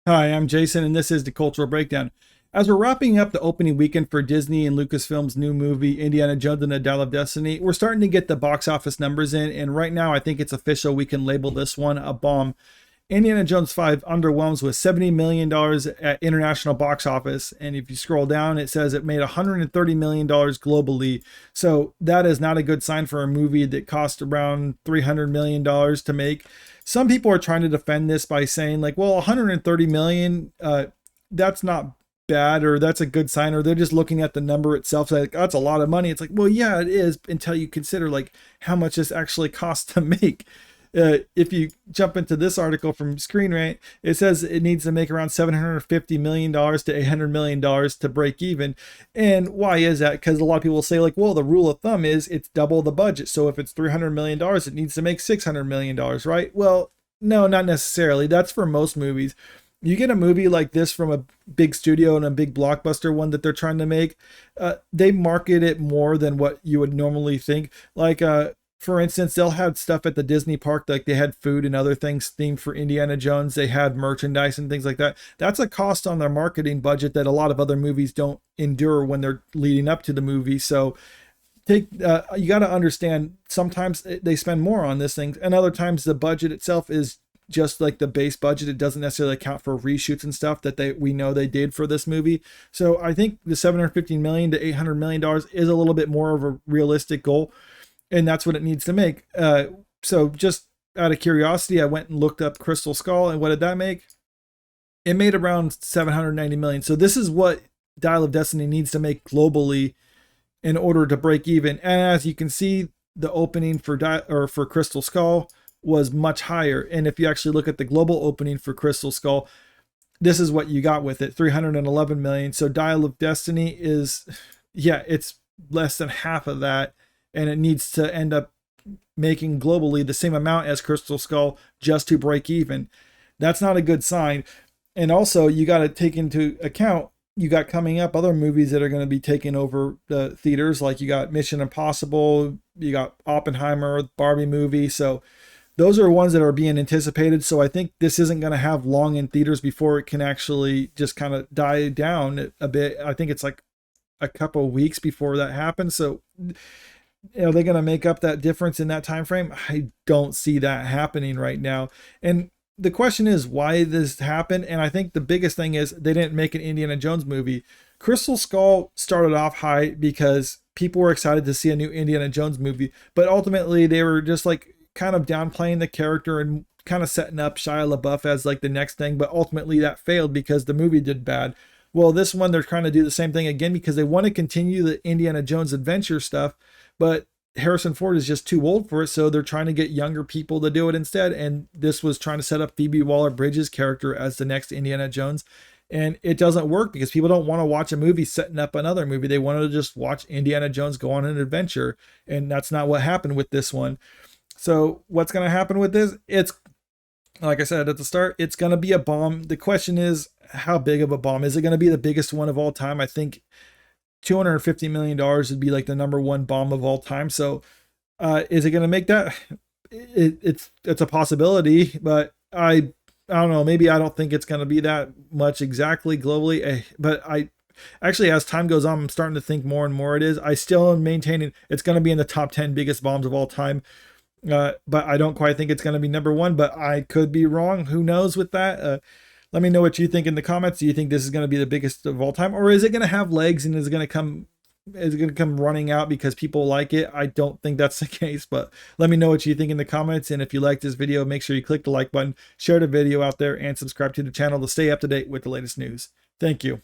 Hi, I'm Jason, and this is the Cultural Breakdown. As we're wrapping up the opening weekend for Disney and Lucasfilm's new movie, Indiana Jones and the Dial of Destiny, we're starting to get the box office numbers in, and right now I think it's official. We can label this one a bomb. Indiana Jones 5 underwhelms with $70 million at international box office. And if you scroll down, it says it made $130 million globally. So that is not a good sign for a movie that cost around $300 million to make. Some people are trying to defend this by saying, like, well, 130 million, that's not bad, or that's a good sign, or they're just looking at the number itself, like, that's a lot of money. It's like, well, yeah, it is, until you consider like how much this actually costs to make. If you jump into this article from Screen Rant, it says it needs to make around $750 million to $800 million to break even. And why is that? Because a lot of people say, like, well, the rule of thumb is it's double the budget. So if it's $300 million, it needs to make $600 million, right? Well, no, not necessarily. That's for most movies. You get a movie like this from a big studio and a big blockbuster one that they're trying to make, they market it more than what you would normally think. Like, for instance, they'll have stuff at the Disney park, like they had food and other things themed for Indiana Jones. They had merchandise and things like that. That's a cost on their marketing budget that a lot of other movies don't endure when they're leading up to the movie. So you got to understand, sometimes they spend more on this thing, and other times the budget itself is just like the base budget. It doesn't necessarily account for reshoots and stuff that we know they did for this movie. So I think the $750 million to $800 million is a little bit more of a realistic goal, and that's what it needs to make. So just out of curiosity, I went and looked up Crystal Skull, and what did that make? It made around $790 million. So this is what Dial of Destiny needs to make globally in order to break even. And as you can see, the opening for Crystal Skull was much higher. And if you actually look at the global opening for Crystal Skull, this is what you got with it, $311 million. So Dial of Destiny is, yeah, it's less than half of that. And it needs to end up making globally the same amount as Crystal Skull just to break even. That's not a good sign. And also, you got to take into account, you got coming up other movies that are going to be taking over the theaters. Like you got Mission Impossible, you got Oppenheimer, Barbie movie. So those are ones that are being anticipated. So I think this isn't going to have long in theaters before it can actually just kind of die down a bit. I think it's like a couple of weeks before that happens. So are they going to make up that difference in that time frame? I don't see that happening right now. And the question is why this happened. And I think the biggest thing is they didn't make an Indiana Jones movie. Crystal Skull started off high because people were excited to see a new Indiana Jones movie, but ultimately they were just like kind of downplaying the character and kind of setting up Shia LaBeouf as like the next thing. But ultimately that failed because the movie did bad. Well, this one, they're trying to do the same thing again because they want to continue the Indiana Jones adventure stuff, but Harrison Ford is just too old for it. So they're trying to get younger people to do it instead. And this was trying to set up Phoebe Waller-Bridge's character as the next Indiana Jones. And it doesn't work because people don't want to watch a movie setting up another movie. They want to just watch Indiana Jones go on an adventure. And that's not what happened with this one. So what's going to happen with this? It's, like I said at the start, it's going to be a bomb. The question is, how big of a bomb? Is it going to be the biggest one of all time? I think $250 million would be like the number one bomb of all time. So is it going to make that? It's a possibility, but I don't know. Maybe I don't think it's going to be that much exactly globally. But I actually, as time goes on, I'm starting to think more and more it is. I still am maintaining it's going to be in the top 10 biggest bombs of all time. But I don't quite think it's going to be number one, but I could be wrong. Who knows with that? Let me know what you think in the comments. Do you think this is going to be the biggest of all time, or is it going to have legs and is it going to come running out because people like it? I don't think that's the case, but let me know what you think in the comments. And if you like this video, make sure you click the like button, share the video out there, and subscribe to the channel to stay up to date with the latest news. Thank you.